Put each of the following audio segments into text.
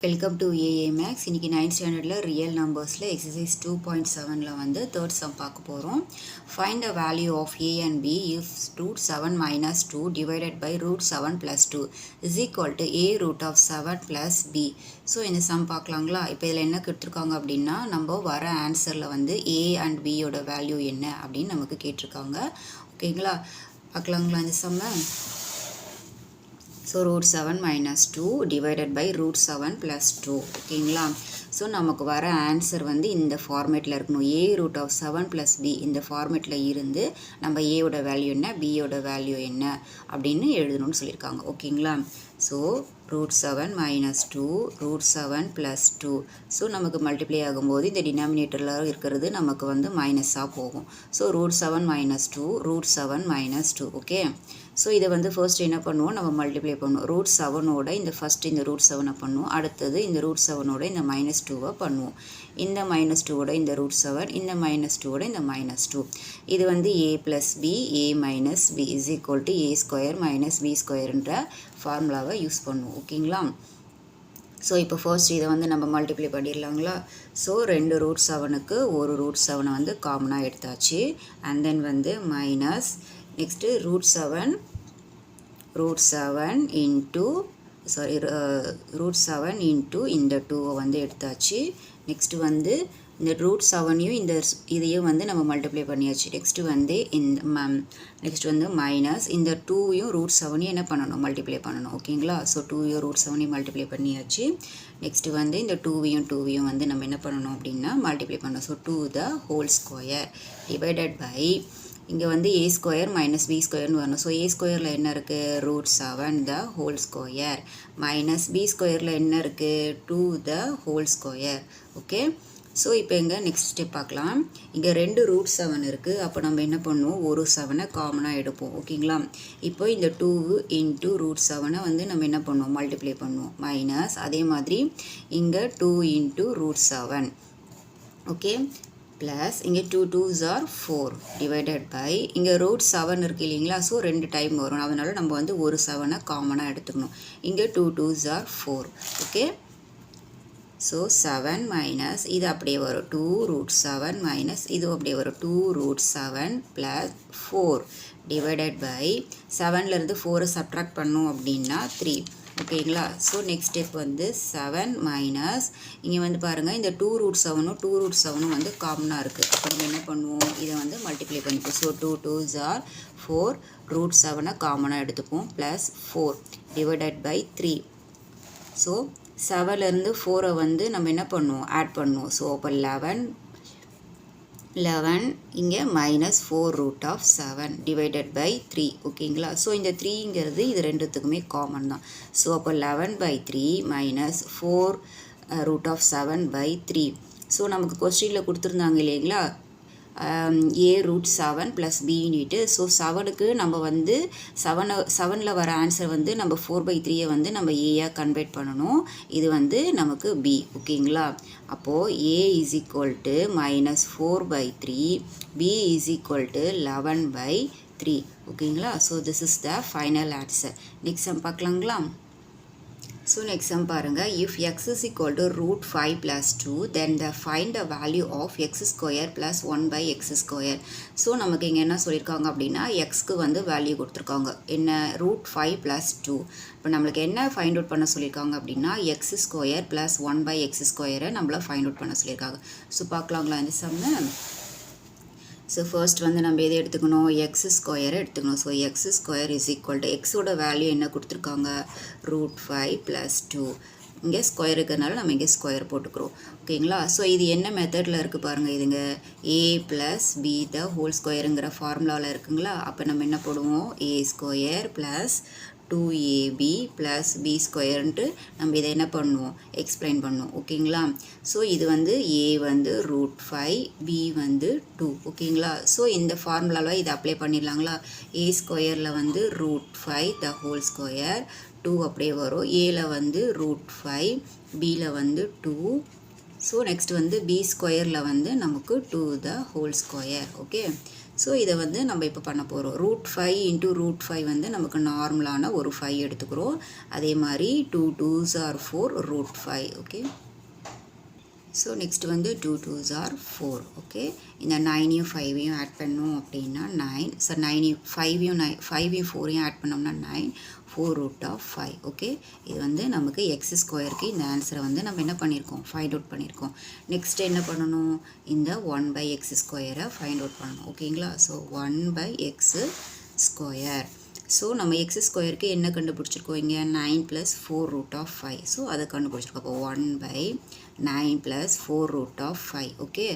Welcome to AA maths. இன்றைக்கி 9th ஸ்டாண்டர்டில் real நம்பர்ஸில் exercise 2.7 வந்து தேர்ட் சம் பார்க்க போகிறோம். Find the value of A and B if root 7 minus 2 divided by root 7 plus 2 is equal to A root of 7 plus B. So இந்த sum பார்க்கலாங்களா? இப்போ இதில் என்ன கொடுத்துருக்காங்க அப்படின்னா, நம்ம வர ஆன்சரில் வந்து ஏ அண்ட் பியோட வேல்யூ என்ன அப்படின்னு நமக்கு கேட்டிருக்காங்க. ஓகேங்களா, பார்க்கலாங்களா இந்த சம்மை? So root 7 minus 2 divided by root 7 plus 2. ஓகேங்களா, ஸோ நமக்கு வர ஆன்சர் வந்து இந்த ஃபார்மேட்டில் இருக்கணும். ஏ ரூட் ஆஃப் 7 ப்ளஸ் பி இந்த ஃபார்மேட்டில் இருந்து நம்ம ஏயோட வேல்யூ என்ன, பியோட வேல்யூ என்ன அப்படின்னு எழுதணும்னு சொல்லியிருக்காங்க. ஓகேங்களா, so root 7 minus 2 root 7 plus 2. So நமக்கு மல்டிப்ளை ஆகும்போது இந்த டினாமினேட்டரில் இருக்கிறது நமக்கு வந்து மைனஸாக போகும். So root 7 minus 2 root 7 minus 2. Okay, so இதை வந்து ஃபர்ஸ்ட் என்ன பண்ணுவோம், நம்ம மல்டிப்ளை பண்ணுவோம். ரூட் 7ஓட இந்த ஃபஸ்ட் இந்த ரூட் 7 பண்ணுவோம். அடுத்தது இந்த ரூட் 7ஓட இந்த மைனஸ் 2 பண்ணுவோம். இந்த மைனஸ் 2ஓட இந்த ரூட் 7, இந்த மைனஸ் 2ஓட இந்த மைனஸ் 2. இது வந்து A plus B, A minus B is equal to A square minus B ஸ்கொயர்ன்ற ஃபார்முலாவை யூஸ் பண்ணுவோம். ஓகேங்களா, ஸோ இப்போ ஃபர்ஸ்ட் இதை வந்து நம்ம மல்டிப்ளை பண்ணிடலாங்களா? ஸோ ரெண்டு ரூட் 7க்கு ஒரு ரூட் 7 வந்து காமனாக எடுத்தாச்சு. அண்ட் தென் வந்து minus next root 7 into root 7 into இந்த 2 வந்து எடுத்தாச்சு. நெக்ஸ்ட்டு வந்து இந்த ரூட் 7ஐயும் இந்த இதையும் வந்து நம்ம மல்டிப்ளை பண்ணியாச்சு. நெக்ஸ்ட்டு வந்து நெக்ஸ்ட் வந்து மைனஸ் இந்த 2ஐயும் ரூட் 7ஐயும் என்ன பண்ணணும், மல்டிப்ளை பண்ணணும். ஓகேங்களா, ஸோ 2ஐயும் ரூட் 7ஐயும் மல்டிப்ளை பண்ணியாச்சு. நெக்ஸ்ட்டு வந்து இந்த 2ஐயும் வந்து நம்ம என்ன பண்ணணும் அப்படின்னா மல்டிப்ளை பண்ணணும். So 2 the whole square divided by இங்கே வந்து ஏ ஸ்கொயர் மைனஸ் பி ஸ்கொயர்னு வரணும். ஸோ ஏ ஸ்கொயரில் என்ன இருக்குது, root 7 the whole square minus B ஸ்கொயரில் என்ன இருக்குது, 2 the whole square. Okay, so இப்போ இங்கே நெக்ஸ்ட் ஸ்டெப் பார்க்கலாம். இங்கே ரெண்டு ரூட் 7 இருக்குது. அப்போ நம்ம என்ன பண்ணுவோம், ஒரு 7 காமனாக எடுப்போம். ஓகேங்களா, இப்போ இந்த 2 இன்ட்டு ரூட் 7 வந்து நம்ம என்ன பண்ணுவோம், மல்டிப்ளை பண்ணுவோம். மைனஸ் அதே மாதிரி இங்கே 2 இன்ட்டு ரூட் 7. ஓகே, ப்ளஸ் இங்கே 2 2s are 4 டிவைடட் பை இங்கே ரூட் 7 இருக்குது இல்லைங்களா? ஸோ ரெண்டு டைம் வரும், அதனால நம்ம வந்து ஒரு 7 காமனாக எடுத்துக்கணும். இங்கே 2 2s are 4. Okay, so 7 minus இது அப்படியே வரும் 2 ரூட் 7 மைனஸ் இது அப்படியே வரும் 2 ரூட் 7 ப்ளஸ் 4 டிவைடட் பை 7லேருந்து 4 சப்ட்ராக்ட் பண்ணோம் அப்படின்னா 3. ஓகேங்களா, ஸோ நெக்ஸ்ட் ஸ்டெப் வந்து 7 மைனஸ் இங்கே வந்து பாருங்கள் இந்த 2 ரூட் 7 வந்து காமனாக இருக்குது. அப்போ நம்ம என்ன பண்ணுவோம், இதை வந்து மல்டிப்ளை பண்ணிப்போம். ஸோ 2 2s are 4 ரூட் 7 காமனாக எடுத்துப்போம் ப்ளஸ் 4 டிவைடட் பை 3. ஸோ 7லேருந்து 4 வந்து நம்ம என்ன பண்ணுவோம், ஆட் பண்ணுவோம். ஸோ அப்போ 11 இங்கே minus 4 root of 7 divided by 3. ஓகேங்களா, ஸோ இந்த 3ங்கிறது இது ரெண்டுத்துக்குமே காமன் தான். ஸோ அப்போ 11/3 மைனஸ் 4 ரூட் ஆஃப் 7/3. ஸோ நமக்கு கொஸ்டினில் கொடுத்துருந்தாங்க இல்லைங்களா, ஏ ரூட் 7 ப்ளஸ் பின்னுட்டு. ஸோ 7க்கு நம்ம வந்து 7ல் வர ஆன்சர் வந்து நம்ம 4/3 வந்து நம்ம ஏயாக கன்வெர்ட் பண்ணணும். இது வந்து நமக்கு பி. ஓகேங்களா, அப்போது A is equal to minus 4/3, B is equal to 11/3. ஓகேங்களா, so this is the final answer. Next sum பார்க்கலாங்களா? ஸோ நெக்ஸ்ட் சம் பாருங்கள். If X is equal to root 5 plus 2 then find the value of X square plus 1/x square. So நமக்கு இங்கே என்ன சொல்லியிருக்காங்க அப்படின்னா, எக்ஸ்க்கு வந்து value கொடுத்துருக்காங்க என்ன, ரூட் 5 ப்ளஸ் 2. இப்போ நம்மளுக்கு என்ன ஃபைண்ட் அவுட் பண்ண சொல்லியிருக்காங்க அப்படின்னா, எக்ஸ் ஸ்கொயர் ப்ளஸ் 1/x ஸ்கொயரை நம்மளை ஃபைண்ட் அவுட் பண்ண சொல்லியிருக்காங்க. ஸோ பார்க்கலாங்களா இந்த சம்மை? ஸோ ஃபர்ஸ்ட் வந்து நம்ம எதை எடுத்துக்கணும், எக்ஸ் ஸ்கொயரை எடுத்துக்கணும். So X square is equal to எக்ஸோட வேல்யூ என்ன கொடுத்துருக்காங்க, ரூட் 5 ப்ளஸ் 2. இங்கே ஸ்கொயர் இருக்கிறதுனால நம்ம இங்கே ஸ்கொயர் போட்டுக்கிறோம். ஓகேங்களா, ஸோ இது என்ன மெத்தடில் இருக்குது பாருங்கள், இதுங்க A plus B the whole ஸ்கொயருங்கிற ஃபார்முலாவில் இருக்குங்களா? அப்போ நம்ம என்ன போடுவோம், A square plus 2ab plus B ஸ்கொயர்ன்ட்டு நம்ம இதை என்ன பண்ணுவோம், எக்ஸ்பிளைன் பண்ணுவோம். ஓகேங்களா, ஸோ இது வந்து ஏ வந்து ரூட் 5, பி வந்து 2. ஓகேங்களா, ஸோ இந்த ஃபார்முலாவில் இதை அப்ளை பண்ணிடலாங்களா? ஏ ஸ்கொயரில் வந்து ரூட் 5 த ஹோல் ஸ்கொயர் 2 அப்படியே வரும். ஏல வந்து ரூட் 5, பியில் வந்து 2. ஸோ நெக்ஸ்ட் வந்து பி ஸ்கொயரில் வந்து நமக்கு 2 the whole square. Okay, so இதை வந்து நம்ம இப்போ பண்ண போகிறோம். √5 இன்ட்டு √5 வந்து நமக்கு நார்மலான ஒரு 5 எடுத்துக்கிறோம். அதே மாதிரி 2 2s are 4 √5. Okay, so next வந்து 2 2s are 4. ஓகே, இந்த 9யும் 5யும் ஆட் பண்ணோம் அப்படின்னா 9. ஸோ 9யும் 5யும் 4யும் ஆட் பண்ணோம்னா 9, 4√5. ஓகே, இது வந்து நமக்கு எக்ஸ் ஸ்கொயருக்கு இந்த ஆன்சரை வந்து நம்ம என்ன பண்ணியிருக்கோம், ஃபைண்ட் அவுட் பண்ணியிருக்கோம். நெக்ஸ்ட் என்ன பண்ணணும், இந்த 1/x ஸ்கொயரை ஃபைண்ட் அவுட் பண்ணணும். ஓகேங்களா, ஸோ 1/x ஸ்கொயர். ஸோ நம்ம எக்ஸ் ஸ்கொயருக்கு என்ன கண்டுபிடிச்சிருக்கோம், இங்கே 9 + 4√5. ஸோ அதை கண்டுபிடிச்சிருக்கோம். அப்போ 1/9 + 4√5. Okay,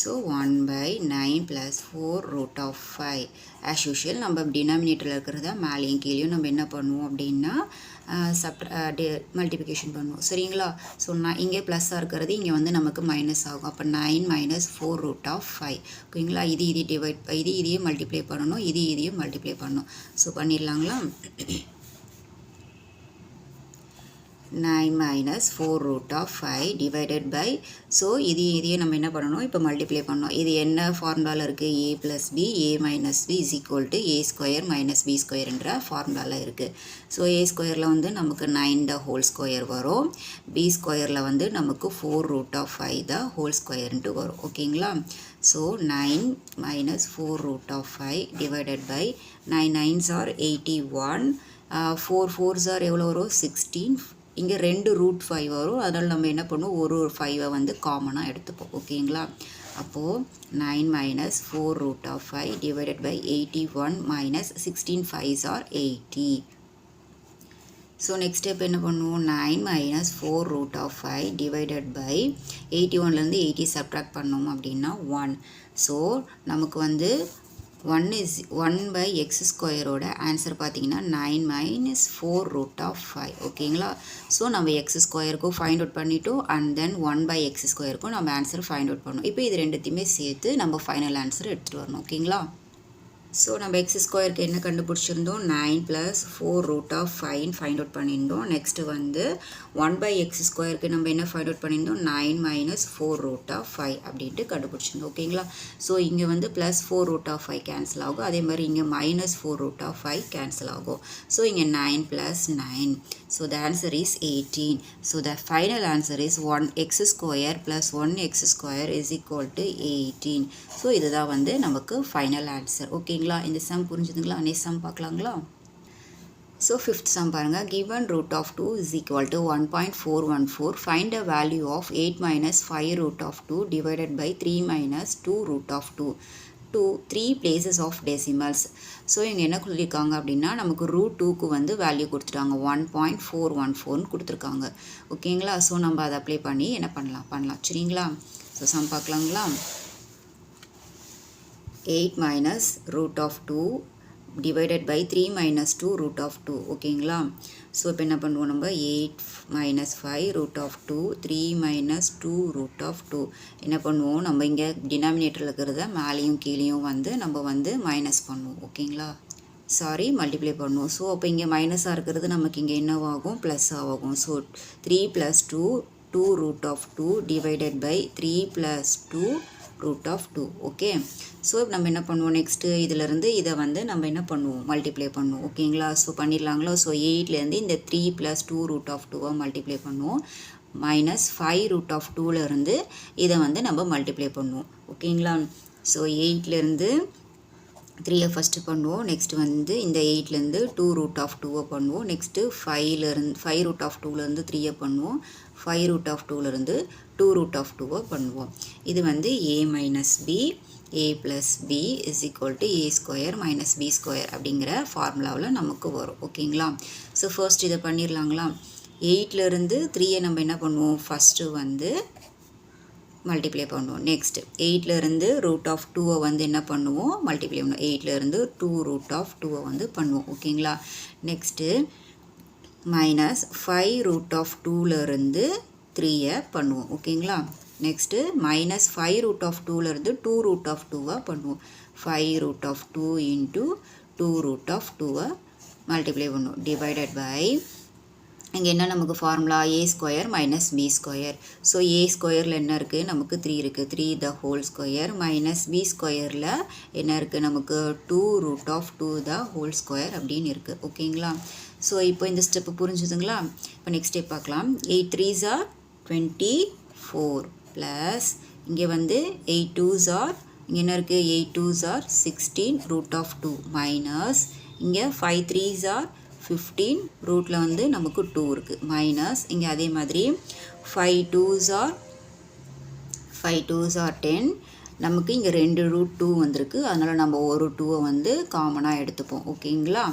so 1/9 + 4√5. ஆஸ் யூஷுவல் நம்ம டினாமினேட்டரில் இருக்கிறத மேலேயும் கீழேயும் நம்ம என்ன பண்ணுவோம் அப்படின்னா மல்டிப்ளிகேஷன் பண்ணுவோம். சரிங்களா, ஸோ நான் இங்கே ப்ளஸ்ஸாக இருக்கிறது இங்கே வந்து நமக்கு மைனஸ் ஆகும். அப்போ 9 - 4√5. ஓகேங்களா, இதையும் மல்டிப்ளை பண்ணணும், இதையும் மல்டிப்ளை பண்ணணும். ஸோ பண்ணிடலாங்களா. 9 - 4√5 டிவைடட் பை, ஸோ இதையும் நம்ம என்ன பண்ணணும், இப்போ மல்டிப்ளை பண்ணணும். இது என்ன ஃபார்முலாவில் இருக்குது, a + b, a - b = a² - b² என்ற ஃபார்முலாவில் இருக்குது. ஸோ a ஸ்கொயரில் வந்து நமக்கு 9 வரும், b ஸ்கொயரில் வந்து நமக்கு 4√5 வரும். ஓகேங்களா, so 9 - 4√5 divided by 9 9s are 81, 4 4s are எவ்வளோ வரும், 16. இங்கே 2 √5 வரும், அதனால் நம்ம என்ன பண்ணுவோம், ஒரு 5 வந்து காமனாக எடுத்துப்போம். ஓகேங்களா, அப்போது 9 - 4√5 divided by 81 - 16 5s are 80. So next step என்ன பண்ணுவோம், 9 - 4√5 டிவைடட் பை 81லேருந்து 80 சப்ட்ராக்ட் பண்ணோம் அப்படின்னா 1. ஸோ நமக்கு வந்து 1/x ஸ்கொயரோட ஆன்சர் பார்த்தீங்கன்னா 9 - 4√5. ஓகேங்களா, ஸோ நம்ம எக்ஸ் ஸ்கொயருக்கும் ஃபைண்ட் அவுட் பண்ணிட்டோம், அண்ட் தென் 1/x ஸ்கொயருக்கும் நம்ம ஆன்சர் ஃபைண்ட் அவுட் பண்ணோம். இப்போ இது ரெண்டுத்தையுமே சேர்த்து நம்ம ஃபைனல் ஆன்சர் எடுத்துகிட்டு வரணும். ஓகேங்களா, ஸோ நம்ம எக்ஸ் ஸ்கொயருக்கு என்ன கண்டுபிடிச்சிருந்தோம், 9 + 4√5 ஃபைண்ட் அவுட் பண்ணியிருந்தோம். நெக்ஸ்ட்டு வந்து 1/x ஸ்கொயருக்கு நம்ம என்ன ஃபைண்ட் அவுட் பண்ணியிருந்தோம், 9 - 4√5 அப்படின்ட்டு கண்டுபிடிச்சிருந்தோம். ஓகேங்களா, ஸோ இங்கே வந்து +4√5 கேன்சல் ஆகும், அதே மாதிரி இங்கே -4√5 கேன்சல் ஆகும். ஸோ இங்கே 9 + 9. So the answer is 18. So the final answer is 1x² + 1x² = 18. So இதுதான் வந்து நமக்கு ஃபைனல் ஆன்சர். ஓகேங்களா, இந்த சம் புரிஞ்சுதுங்களா. நெக்ஸ்ட் சம் பார்க்கலாங்களா. ஸோ 5th சம் பாருங்கள். given √2 = 1.414, find the value of 8 - 5√2 divided by 3 - 2√2 to 3 places of decimals. So இங்கே என்ன சொல்லியிருக்காங்க அப்படின்னா, நமக்கு √2க்கு வந்து வேல்யூ கொடுத்துட்டாங்க, 1.414 கொடுத்துருக்காங்க. ஓகேங்களா, ஸோ நம்ம அதை அப்ளை பண்ணி என்ன பண்ணலாம். சரிங்களா, ஸோ சம் பார்க்கலாங்களா. 8 - √2 divided by 3 - 2√2. ஓகேங்களா, ஸோ இப்போ என்ன பண்ணுவோம், நம்ம 8 - 5√2 3 - 2√2 என்ன பண்ணுவோம், நம்ம இங்கே டினாமினேட்டரில் இருக்கிறத மேலேயும் கீழேயும் வந்து நம்ம வந்து மைனஸ் பண்ணுவோம். ஓகேங்களா, சாரி மல்டிப்ளை பண்ணுவோம். ஸோ அப்போ இங்கே மைனஸாக இருக்கிறது நமக்கு இங்கே என்னவாகும், ப்ளஸ் ஆகும். So 3 + 2 2√2 divided by 3 + 2√2. Okay, so நம்ம என்ன பண்ணுவோம், நெக்ஸ்ட்டு இதிலேருந்து இதை வந்து நம்ம என்ன பண்ணுவோம், மல்டிப்ளை பண்ணுவோம். ஓகேங்களா, ஸோ பண்ணிடலாங்களா. ஸோ 8லேருந்து இந்த 3 + 2√2 மல்டிப்ளை பண்ணுவோம், -5√2லேருந்து இதை வந்து நம்ம மல்டிப்ளை பண்ணுவோம். ஓகேங்களா, ஸோ 8லேருந்து 3 ஃபஸ்ட்டு பண்ணுவோம், நெக்ஸ்ட்டு வந்து இந்த 8லேருந்து 2√2 பண்ணுவோம், நெக்ஸ்ட்டு 5√2லேருந்து 3 பண்ணுவோம், 5√2லேருந்து 2√2 பண்ணுவோம். இது வந்து a - b a + b = a² - b² அப்படிங்கிற ஃபார்முலாவில் நமக்கு வரும். ஓகேங்களா, ஸோ ஃபர்ஸ்ட் இதை பண்ணிடலாங்களா. 8லேருந்து 3 நம்ம என்ன பண்ணுவோம், ஃபஸ்ட்டு வந்து மல்டிப்ளை பண்ணுவோம். நெக்ஸ்ட் 8லேருந்து √2 வந்து என்ன பண்ணுவோம், மல்டிப்ளை பண்ணுவோம். 8லேருந்து 2√2 வந்து பண்ணுவோம். ஓகேங்களா, நெக்ஸ்ட்டு -5√2லேருந்து 3 பண்ணுவோம். ஓகேங்களா, நெக்ஸ்ட்டு -5√2லேருந்து 2√2 பண்ணுவோம். 5√2 × 2√2 மல்டிப்ளை பண்ணுவோம், டிவைடட் பை இங்கே என்ன நமக்கு formula a square minus b square. So a ஸ்கொயரில் என்ன இருக்குது நமக்கு 3 இருக்குது, 3 the whole square minus b ஸ்கொயரில் என்ன இருக்குது நமக்கு 2 root of 2 the whole square அப்படின்னு இருக்குது. ஓகேங்களா? ஸோ இப்போ இந்த ஸ்டெப்பு புரிஞ்சுதுங்களா? இப்போ நெக்ஸ்ட் ஸ்டெப் பார்க்கலாம். 8 3s are 24 ப்ளஸ் இங்கே வந்து 8 2s are இங்கே என்ன இருக்குது 8 2s are 16 root of 2 minus இங்கே 5 3s are 15 ரூட்டில் வந்து நமக்கு 2 இருக்குது மைனஸ் இங்கே அதே மாதிரி 5 2s are 10 நமக்கு இங்கே 2 ரூட் 2 வந்திருக்கு. அதனால் நம்ம ஒரு 2 வந்து காமனாக எடுத்துப்போம். ஓகேங்களா?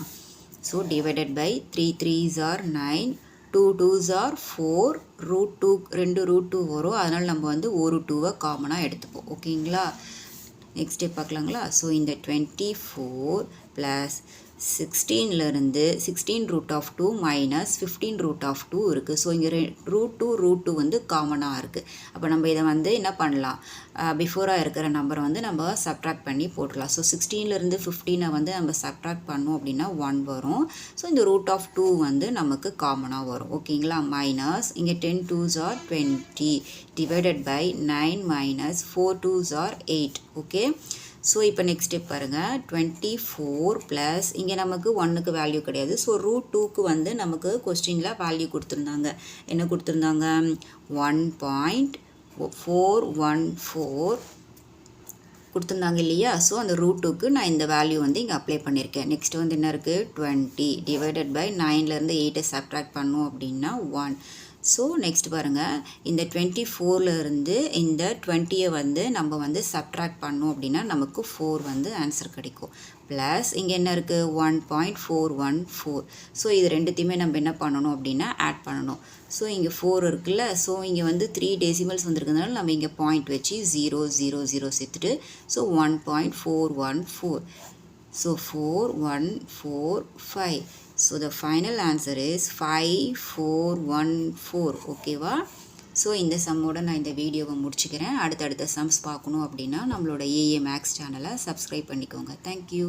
So divided by 3 3s are 9 2 2s are 4 root 2 2 root 2 வரும். அதனால் நம்ம வந்து ஒரு 2வை காமனாக எடுத்துப்போம். ஓகேங்களா? Next step பார்க்கலாங்களா? ஸோ இந்த 24 ப்ளஸ் 16லேருந்து 16 root of 2 minus 15 root of 2 இருக்குது. ஸோ இங்கே ரூட் 2 வந்து காமனாக இருக்குது. அப்போ நம்ம இதை வந்து என்ன பண்ணலாம், பிஃபோராக இருக்கிற நம்பரை வந்து நம்ம சப்ட்ராக்ட் பண்ணி போட்டுடலாம். ஸோ 16லேருந்து 15 வந்து நம்ம சப்ட்ராக்ட் பண்ணோம் அப்படின்னா 1 வரும். ஸோ இந்த ரூட் ஆஃப் 2 வந்து நமக்கு காமனாக வரும். ஓகேங்களா? மைனஸ் இங்கே 10 2s are 20 divided by 9 minus 4 2s are 8. Okay? So இப்போ நெக்ஸ்ட் ஸ்டெப் பாருங்கள். 24 ப்ளஸ் இங்கே நமக்கு 1க்கு வேல்யூ கிடையாது. ஸோ ரூட் 2க்கு வந்து நமக்கு கொஸ்டினில் வேல்யூ கொடுத்துருந்தாங்க. என்ன கொடுத்துருந்தாங்க? 1.414 கொடுத்துருந்தாங்க இல்லையா? ஸோ அந்த ரூட் 2க்கு நான் இந்த வேல்யூ வந்து இங்கே அப்ளை பண்ணியிருக்கேன். நெக்ஸ்ட் வந்து என்ன இருக்குது 20 டிவைடட் பை 9லேருந்து 8 சப்ட்ராக்ட் பண்ணோம் அப்படின்னா 1. ஸோ நெக்ஸ்ட் பாருங்கள், இந்த 24லேருந்து இந்த 20யை வந்து நம்ம வந்து சப்ட்ராக்ட் பண்ணோம் அப்படின்னா நமக்கு 4 வந்து ஆன்சர் கிடைக்கும். ப்ளஸ் இங்கே என்ன இருக்குது 1.414. ஸோ இது ரெண்டுத்தையுமே நம்ம என்ன பண்ணணும் அப்படின்னா ஆட் பண்ணணும். ஸோ இங்கே 4 இருக்குல்ல, ஸோ இங்கே வந்து 3 டெசிமல்ஸ் வந்துருக்கிறதுனால நம்ம இங்கே பாயிண்ட் வச்சு 0 0 0 சேர்த்துட்டு so 1.414. So 4145. So the final answer is 5414. ஓகேவா? ஸோ இந்த சம்மோட நான் இந்த வீடியோவை முடிச்சுக்கிறேன். அடுத்தடுத்த சம்ஸ் பார்க்கணும் அப்படின்னா நம்மளோட ஏஏ மேக்ஸ் சேனலை சப்ஸ்கிரைப் பண்ணிக்கோங்க. தேங்க்யூ.